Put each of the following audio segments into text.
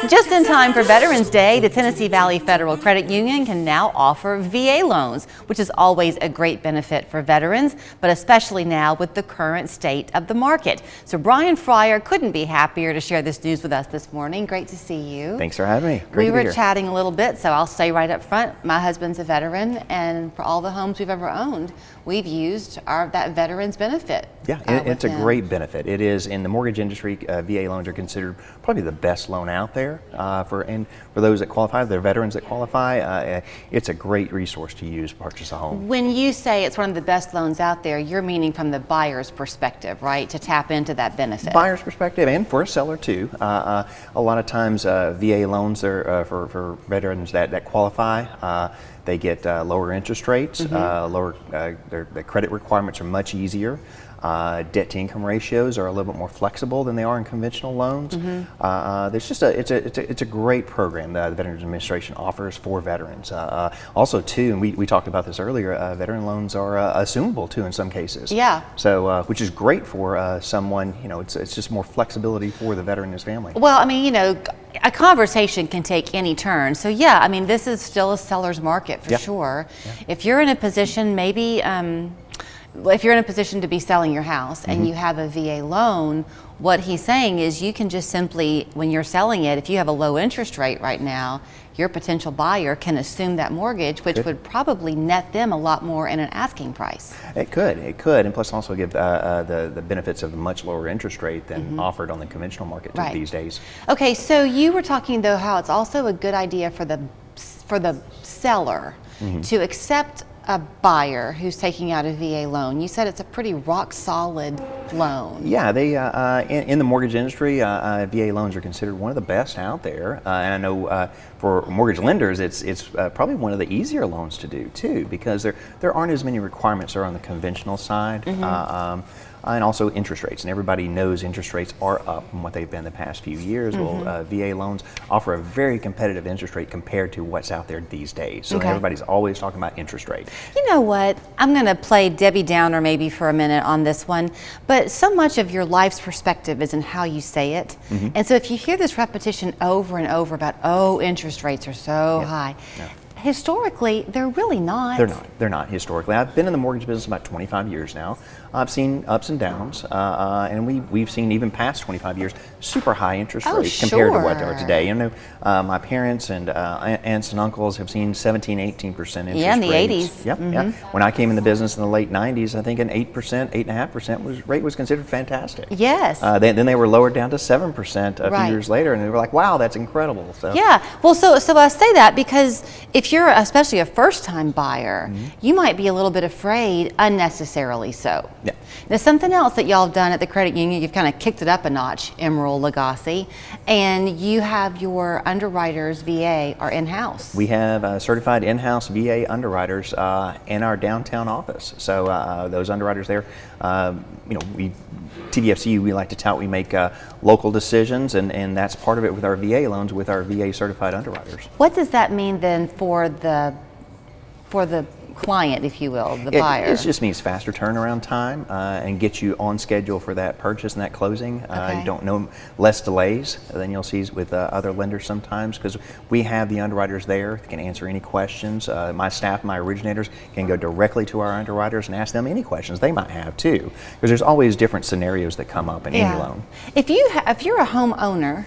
Just in time for Veterans Day, the Tennessee Valley Federal Credit Union can now offer VA loans, which is always a great benefit for veterans, but especially now with the current state of the market. So Brian Fryer couldn't be happier to share this news with us this morning. Great to see you. Thanks for having me. Great we to be were here. chatting a little bit, so I'll stay right up front. My husband's a veteran, and for all the homes we've ever owned, we've used that veterans benefit. Yeah, it's a great benefit. It is in the mortgage industry. VA loans are considered probably the best loan out there for those that qualify, the veterans that qualify. It's a great resource to use to purchase a home. When you say it's one of the best loans out there, you're meaning from the buyer's perspective, right? To tap into that benefit. Buyer's perspective, and for a seller too. A lot of times, VA loans are for veterans that qualify. They get lower interest rates, their credit requirements are much easier. Debt to income ratios are a little bit more flexible than they are in conventional loans. There's just it's a great program that the Veterans Administration offers for veterans. Also too, and we talked about this earlier, veteran loans are assumable too in some cases. Yeah. So which is great for someone, it's just more flexibility for the veteran and his family. Well, I mean, a conversation can take any turn. So yeah, I mean, this is still a seller's market for sure. Yeah. If you're in a position, maybe if you're in a position to be selling your house and you have a VA loan, what he's saying is you can just simply, when you're selling it, if you have a low interest rate right now, your potential buyer can assume that mortgage, which would probably net them a lot more in an asking price. It could, and plus also give the benefits of a much lower interest rate than offered on the conventional market these days. Okay, so you were talking though how it's also a good idea for the seller to accept a buyer who's taking out a VA loan. You said it's a pretty rock solid loan. Yeah, they in the mortgage industry, VA loans are considered one of the best out there. And I know for mortgage lenders, it's probably one of the easier loans to do too, because there aren't as many requirements there on the conventional side. And also interest rates, and everybody knows interest rates are up from what they've been the past few years. Well, VA loans offer a very competitive interest rate compared to what's out there these days. So everybody's always talking about interest rate. You know what? I'm going to play Debbie Downer maybe for a minute on this one, but so much of your life's perspective is in how you say it. And so if you hear this repetition over and over about, oh, interest rates are so high, historically, they're really not. They're not historically. I've been in the mortgage business about 25 years now. I've seen ups and downs, and we've seen even past 25 years super high interest rates compared to what they are today. My parents and aunts and uncles have seen 17, 18% interest rates. Yeah, in the 80s. Yep. When I came in the business in the late 90s, I think an 8%, 8.5% rate was considered fantastic. Yes. Then they were lowered down to 7% a few years later, and they were like, wow, that's incredible. So. Yeah. Well, so I say that because if you're especially a first-time buyer, you might be a little bit afraid, unnecessarily so. Yeah. There's something else that y'all have done at the credit union. You've kind of kicked it up a notch, Emerald Lagasse, and you have your underwriters VA are in-house. We have certified in-house VA underwriters in our downtown office. So those underwriters there, TVFCU, we like to tout, we make local decisions, and that's part of it with our VA loans with our VA certified underwriters. What does that mean then for the client, if you will, the buyer? It just means faster turnaround time and get you on schedule for that purchase and that closing. You don't know, less delays than you'll see with other lenders sometimes, because we have the underwriters there that can answer any questions. My staff, my originators, can go directly to our underwriters and ask them any questions they might have too, because there's always different scenarios that come up in any loan. If you're a homeowner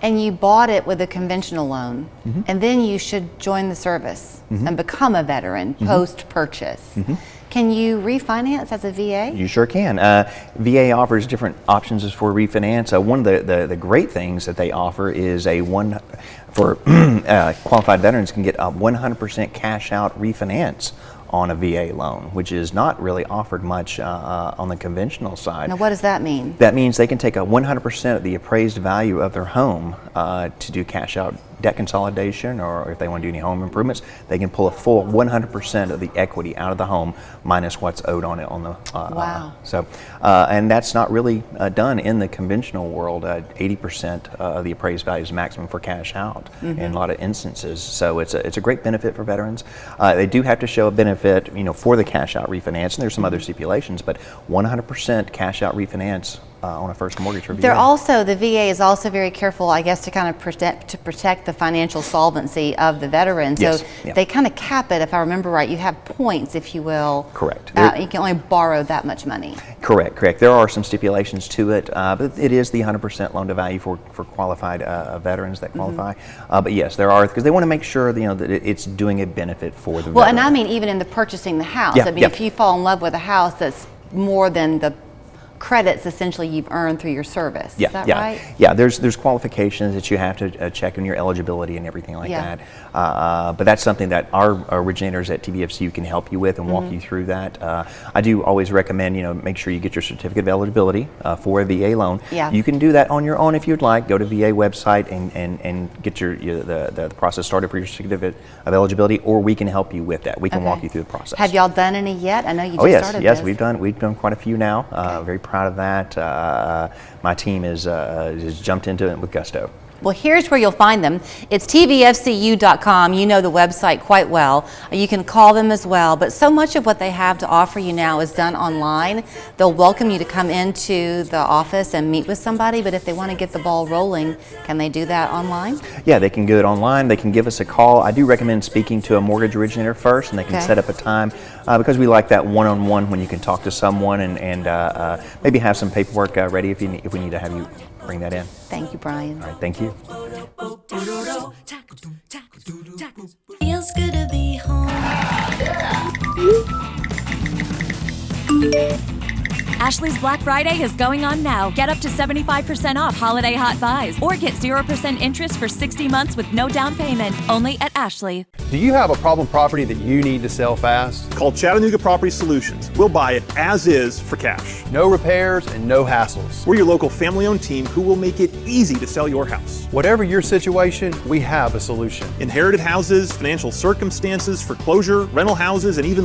and you bought it with a conventional loan, and then you should join the service and become a veteran post-purchase. Can you refinance as a VA? You sure can. VA offers different options for refinance. One of the great things that they offer is for qualified veterans can get a 100% cash out refinance on a VA loan, which is not really offered much on the conventional side. Now, what does that mean? That means they can take a 100% of the appraised value of their home to do cash out debt consolidation, or if they want to do any home improvements, they can pull a full 100% of the equity out of the home minus what's owed on it on the Wow. And that's not really done in the conventional world. 80% of the appraised value is maximum for cash out in a lot of instances. So it's a great benefit for veterans. They do have to show a benefit, for the cash out refinance, and there's some other stipulations, but 100% cash out refinance on a first mortgage review. The VA is also very careful, I guess, to kind of protect the financial solvency of the veteran. So Yes, yeah. they kind of cap it, if I remember right. You have points, if you will. Correct. You can only borrow that much money. Correct. There are some stipulations to it, but it is the 100% loan to value for qualified veterans that qualify. But yes, there are, because they want to make sure that it's doing a benefit for the Well, veteran. and I mean even in the purchasing the house. Yeah, I mean, yeah. if you fall in love with a house that's more than the credits essentially you've earned through your service. Is that right? Yeah, there's qualifications that you have to check in your eligibility and everything like Yeah. that. But that's something that our originators at TVFCU can help you with and walk you through that. I do always recommend, make sure you get your certificate of eligibility for a VA loan. Yeah. You can do that on your own if you'd like. Go to VA website and get the process started for your certificate of eligibility, or we can help you with that. We can walk you through the process. Have y'all done any yet? I know you just Oh yes, started yes, this. we've done quite a few now. Very proud of that. My team has jumped into it with gusto. Well, here's where you'll find them. It's TVFCU.com. You know the website quite well. You can call them as well. But so much of what they have to offer you now is done online. They'll welcome you to come into the office and meet with somebody. But if they want to get the ball rolling, can they do that online? Yeah, they can do it online. They can give us a call. I do recommend speaking to a mortgage originator first, and they can set up a time because we like that one-on-one when you can talk to someone and maybe have some paperwork ready if we need to have you bring that in. Thank you, Brian. All right, thank you. Feels good to be home. Ashley's Black Friday is going on now. Get up to 75% off holiday hot buys or get 0% interest for 60 months with no down payment. Only at Ashley. Do you have a problem property that you need to sell fast? Call Chattanooga Property Solutions. We'll buy it as is for cash. No repairs and no hassles. We're your local family-owned team who will make it easy to sell your house. Whatever your situation, we have a solution. Inherited houses, financial circumstances, foreclosure, rental houses, and even